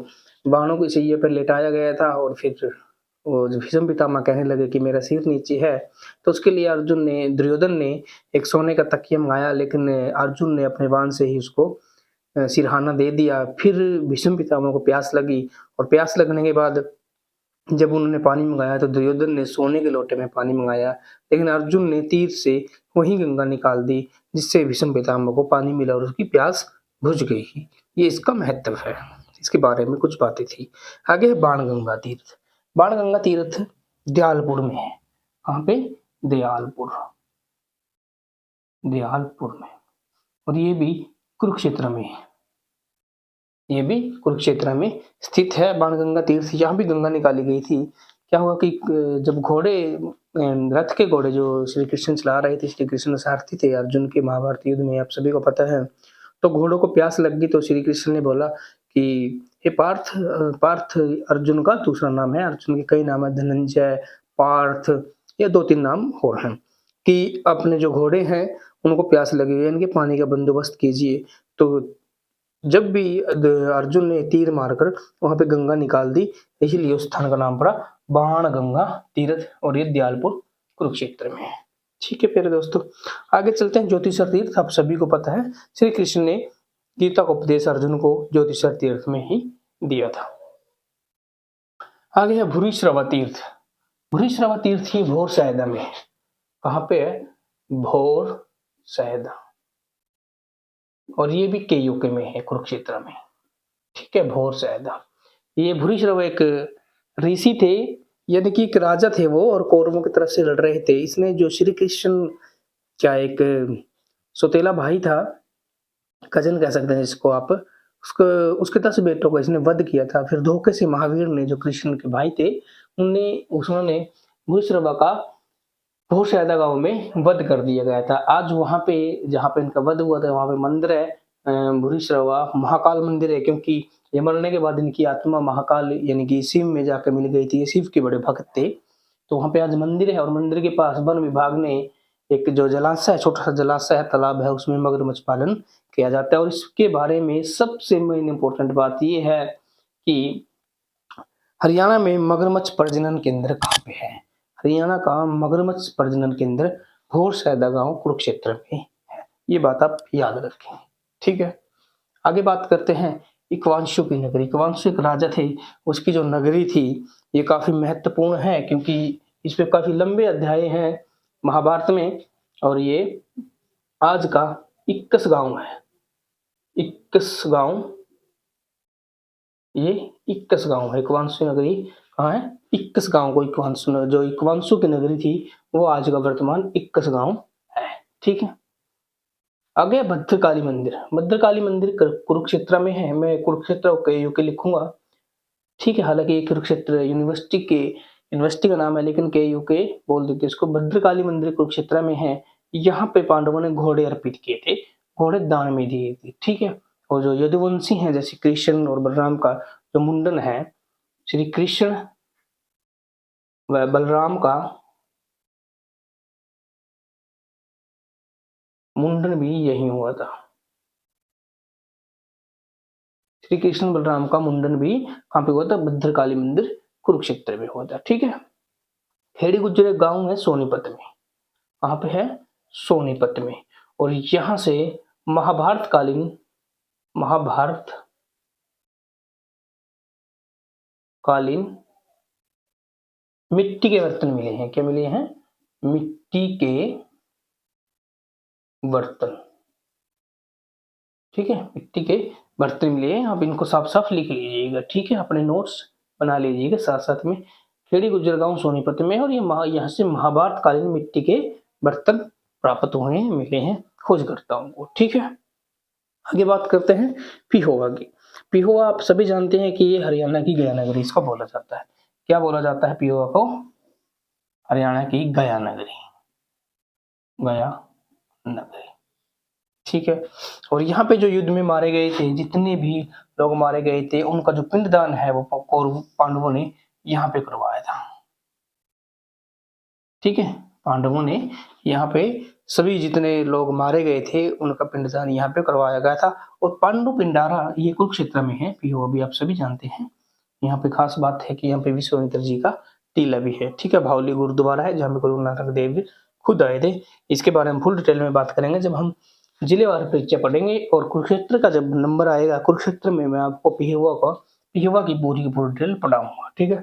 बाणों की सैया पर लेटाया गया था और फिर वो भीष्म पितामह कहने लगे कि मेरा सिर नीचे है, तो उसके लिए दुर्योधन ने एक सोने का तकिया मंगाया, लेकिन अर्जुन ने अपने बाण से ही उसको सिरहाना दे दिया। फिर भीष्म पितामह को प्यास लगी और प्यास लगने के बाद जब उन्होंने पानी मंगाया तो दुर्योधन ने सोने के लोटे में पानी मंगाया, लेकिन अर्जुन ने तीर से वही गंगा निकाल दी, जिससे भीष्म पितामह को पानी मिला और उसकी प्यास बुझ गई। ये इसका महत्व है, इसके बारे में कुछ बातें थी। आगे है बाणगंगा तीर्थ। बाणगंगा तीर्थ दयालपुर में है। कहाँ पे? दयालपुर में, और ये भी कुरुक्षेत्र में है। ये भी कुरुक्षेत्र में स्थित है बाणगंगा तीर्थ। यहाँ भी गंगा निकाली गई थी। क्या हुआ कि जब रथ के घोड़े जो श्री कृष्ण चला रहे थे, श्री कृष्ण सारथी थे अर्जुन के महाभारत युद्ध में, आप सभी को पता है, तो घोड़ों को प्यास लग गई तो श्री कृष्ण ने बोला कि हे पार्थ, पार्थ अर्जुन का दूसरा नाम है, अर्जुन के कई नाम है, धनंजय, पार्थ, ये 2-3 नाम और हैं, कि अपने जो घोड़े हैं उनको प्यास लगी है, इनके पानी का बंदोबस्त कीजिए। तो जब भी अर्जुन ने तीर मारकर वहां पे गंगा निकाल दी, इसलिए उस स्थान का नाम पड़ा बाणगंगा तीर्थ, और ये दयालपुर कुरुक्षेत्र में है। ठीक है प्यारे दोस्तों, आगे चलते हैं। ज्योतिषर तीर्थ आप सभी को पता है, श्री कृष्ण ने गीता का उपदेश अर्जुन को ज्योतिषर तीर्थ में ही दिया था। आगे है भूरिश्रवा तीर्थ। भूरिश्रवा तीर्थ ही भोर सैदा में है। कहाँ पे है? भोर सैदा, और ये भी केयूके में है, कुरुक्षेत्र में। ठीक है, भोर सैदा। ये भूरिश्रवा एक ऋषि थे, यानी कि एक राजा थे वो, और कौरवों की तरफ से लड़ रहे थे। इसने जो श्री कृष्ण क्या एक सौतेला भाई था, कजन कह सकते हैं इसको आप, उसके 10 बेटों को इसने वध किया था। फिर धोखे से महावीर ने, जो कृष्ण के भाई थे, उन्होंने भूरिश्रवा का भोर सैदा गांव में वध कर दिया गया था। आज वहां पे जहाँ पे इनका वध हुआ था वहां पे मंदिर है, भूरिश्रवा महाकाल मंदिर है, क्योंकि ये मरने के बाद इनकी आत्मा महाकाल यानी कि शिव में जाकर मिल गई थी। ये शिव के बड़े भक्त थे, तो वहां पे आज मंदिर है, और मंदिर के पास वन विभाग ने एक जो जलाशय, छोटा सा जलाशय है, तालाब है, उसमें मगरमच्छ पालन किया जाता है। और इसके बारे में सबसे मेन इंपॉर्टेंट बात यह है कि हरियाणा में मगरमच्छ प्रजनन केंद्र कहाँ पे है? हरियाणा का मगरमच्छ प्रजनन केंद्र भोर सैदा गांव कुरुक्षेत्र में है। ये बात आप याद रखें। ठीक है, आगे बात करते हैं इक्ष्वाकु की नगरी। इक्ष्वाकु एक राजा थे, उसकी जो नगरी थी ये काफी महत्वपूर्ण है, क्योंकि इस पे काफी लंबे अध्याय हैं महाभारत में, और ये आज का इक्कस गांव है। इक्कस गांव, ये इक्कस गांव है। इक्ष्वाकु नगरी कहाँ है? इक्कस गांव को जो इक्ष्वाकु की नगरी थी वो आज का वर्तमान इक्कस गांव है। ठीक है, आगे भद्रकाली मंदिर। भद्रकाली मंदिर कुरुक्षेत्र में है। मैं कुरुक्षेत्र के लिखूंगा, ठीक है, हालांकि कुरुक्षेत्र यूनिवर्सिटी का नाम है, लेकिन के बोल देते इसको। भद्रकाली मंदिर कुरुक्षेत्र में है। यहाँ पे पांडवों ने घोड़े अर्पित किए थे, घोड़े दान में दिए थे। ठीक है, और जो यदुवंशी हैं जैसे कृष्ण और बलराम का जो मुंडन है, श्री कृष्ण व बलराम का मुंडन भी यही हुआ था। श्री कृष्ण बलराम का मुंडन भी कहाँ पे हुआ था? भद्रकाली मंदिर कुरुक्षेत्र में हुआ था। ठीक है, खेड़ी गुजरे गांव है सोनीपत में। कहाँ पे है? सोनीपत में। और यहां से महाभारत कालीन मिट्टी के बर्तन मिले हैं। क्या मिले हैं? मिट्टी के बर्तन। ठीक है, मिट्टी के बर्तन मिले हैं। आप इनको साफ साफ लिख लीजिएगा। ठीक है, अपने नोट्स बना लीजिएगा साथ साथ में। खेड़ी गुजर गांव सोनीपत में, और ये यहाँ से महाभारत कालीन मिट्टी के बर्तन प्राप्त हुए हैं, मिले हैं खोजकर्ताओं को। ठीक है, आगे बात करते हैं पिहोवा की। पिहोवा आप सभी जानते हैं कि ये हरियाणा की गया नगरी इसको बोला जाता है। क्या बोला जाता है पिहोवा को? हरियाणा की गया नगरी, गया नगरी। ठीक है, और यहाँ पे जो युद्ध में मारे गए थे, जितने भी लोग मारे गए थे, उनका जो पिंडदान है वो कौरव पांडवों ने यहाँ पे करवाया था। ठीक है, पांडवों ने यहाँ पे सभी जितने लोग मारे गए थे उनका पिंडदान यहाँ पे करवाया गया था। और पांडु पिंडारा ये कुरुक्षेत्र में है, वो भी आप सभी जानते हैं। यहाँ पे खास बात है कि यहाँ पे विश्वामित्र जी का टीला भी है, ठीक है। भावली गुरुद्वारा है जहाँ पे गुरु नानक देव जी खुद आए थे। इसके बारे में फुल डिटेल में बात करेंगे जब हम जिलेवार परीक्षा पढ़ेंगे। और कुरुक्षेत्र का जब नंबर आएगा कुरुक्षेत्र में मैं आपको पिहुआ की पूरी डिटेल पढ़ाऊंगा, ठीक है।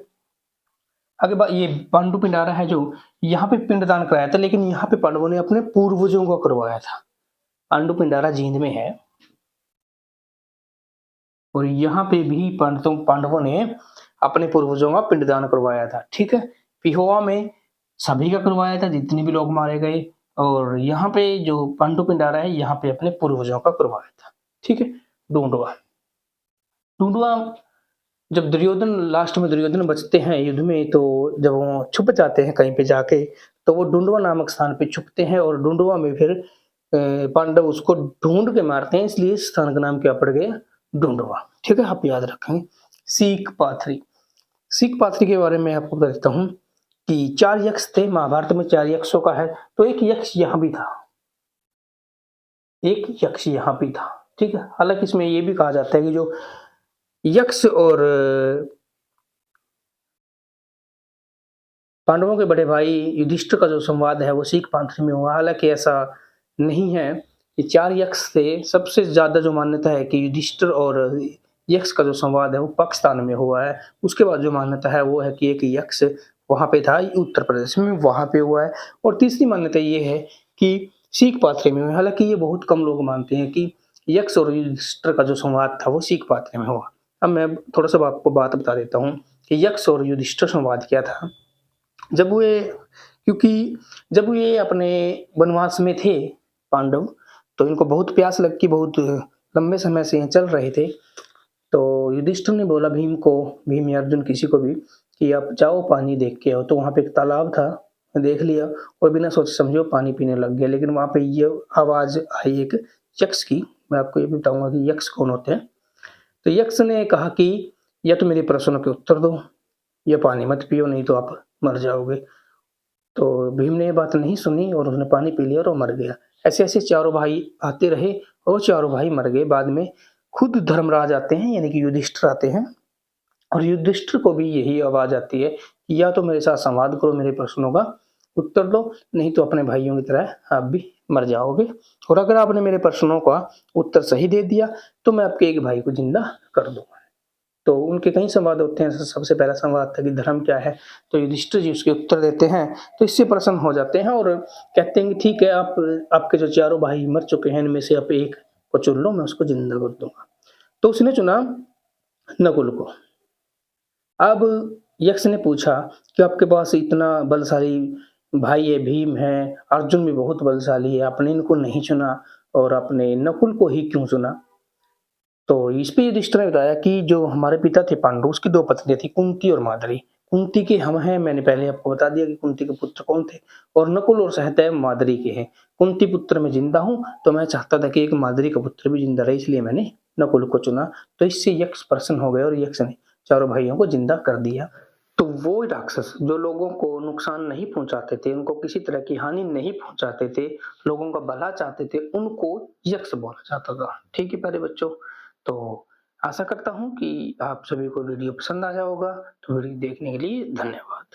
आगे बात ये पांडु पिंडारा है जो यहाँ पे पिंडदान कराया था, लेकिन यहाँ पे पांडवों ने अपने पूर्वजों को करवाया था। पांडु पिंडारा जींद में है और यहाँ पे भी पांडवों ने अपने पूर्वजों का पिंडदान करवाया था, ठीक है। पिहोवा में सभी का करवाया था जितने भी लोग मारे गए, और यहाँ पे जो पांडु पिंडारा है यहाँ पे अपने पूर्वजों का करवाया था, ठीक है। डूंडवा जब दुर्योधन लास्ट में दुर्योधन बचते हैं युद्ध में, तो जब वो छुप जाते हैं कहीं पे जाके, तो वो डुंडवा नामक स्थान पे छुपते हैं और डुंडवा में फिर पांडव उसको ढूंढ के मारते हैं, इसलिए इस स्थान का नाम क्या पड़ गया, डुंडवा, ठीक है। आप याद रखेंगे। सीख पाथरी के बारे में आपको बता देता हूँ कि 4 यक्ष थे, महाभारत में 4 यक्षों का है, तो एक यक्ष यहाँ भी था, ठीक है। हालांकि इसमें ये भी कहा जाता है कि जो यक्ष और पांडवों के बड़े भाई युधिष्ठिर का जो संवाद है वो सीख पाथरी में हुआ। हालांकि ऐसा नहीं है कि 4 यक्ष थे, सबसे ज्यादा जो मान्यता है कि युधिष्ठिर और यक्ष का जो संवाद है वो पाकिस्तान में हुआ है। उसके बाद जो मान्यता है वो है कि एक यक्ष वहां पे था, उत्तर प्रदेश में, वहां पे हुआ है। और तीसरी मान्यता ये है कि सीख पाथरी में हुआ। हालांकि ये बहुत कम लोग मानते हैं कि यक्ष और युधिष्ठिर का जो संवाद था वो सीख पाथरी में हुआ। अब मैं थोड़ा सा आपको बात बता देता हूँ कि यक्ष और युधिष्ठिर संवाद क्या था। जब ये अपने वनवास में थे पांडव, तो इनको बहुत प्यास लग की, बहुत लंबे समय से चल रहे थे। तो युधिष्ठिर ने बोला भीम या अर्जुन किसी को भी कि आप जाओ पानी देख के आओ। तो वहां पे एक तालाब था, देख लिया और बिना सोचे समझो पानी पीने लग गया। लेकिन वहां पे ये आवाज आई एक यक्ष की। मैं आपको ये भी बताऊंगा कि यक्ष कौन होते हैं। तो यक्ष ने कहा कि या तो मेरे प्रश्नों के उत्तर दो या पानी मत पियो, नहीं तो आप मर जाओगे। तो भीम ने ये बात नहीं सुनी और उसने पानी पी लिया और वो मर गया। ऐसे ऐसे चारों भाई आते रहे और चारों भाई मर गए। बाद में खुद धर्मराज आते हैं, यानी कि युधिष्ठिर आते हैं, और युधिष्ठिर को भी यही आवाज आती है कि या तो मेरे साथ संवाद करो, मेरे प्रश्नों का उत्तर दो, नहीं तो अपने भाइयों की तरह आप भी मर जाओगे। और अगर आपने मेरे प्रश्नों का उत्तर सही दे दिया तो मैं आपके एक भाई को जिंदा कर दूंगा। तो उनके कई संवाद होते हैं। सबसे पहला संवाद था कि धर्म क्या है, तो युधिष्ठिर जी उसके उत्तर देते हैं, तो इससे प्रसन्न हो जाते हैं और कहते हैं कि ठीक है, आपके जो चारों भाई मर चुके हैं इनमें से आप एक को चुन लो, मैं उसको जिंदा कर दूंगा। तो उसने चुना नकुल को। अब यक्ष ने पूछा कि आपके पास इतना बलशाली भाई है, भीम है, अर्जुन भी बहुत बलशाली है, आपने इनको नहीं चुना और आपने नकुल को ही क्यों चुना। तो इस पे युधिष्ठिर ने बताया कि जो हमारे पिता थे पांडु, उसकी 2 पत्नियां थी, कुंती और माद्री। कुंती के हम हैं, मैंने पहले आपको बता दिया कि कुंती के पुत्र कौन थे, और नकुल और सहदेव माद्री के हैं। कुंती पुत्र में जिंदा हूं, तो मैं चाहता था कि एक माद्री का पुत्र भी जिंदा रहे, इसलिए मैंने नकुल को चुना। तो इससे यक्ष प्रसन्न हो गए और यक्ष ने चारों भाइयों को जिंदा कर दिया। तो वो राक्षस जो लोगों को नुकसान नहीं पहुंचाते थे, उनको किसी तरह की हानि नहीं पहुंचाते थे, लोगों का भला चाहते थे, उनको यक्ष बोला जाता था, ठीक है प्यारे बच्चों। तो आशा करता हूँ कि आप सभी को वीडियो पसंद आया होगा। तो वीडियो देखने के लिए धन्यवाद।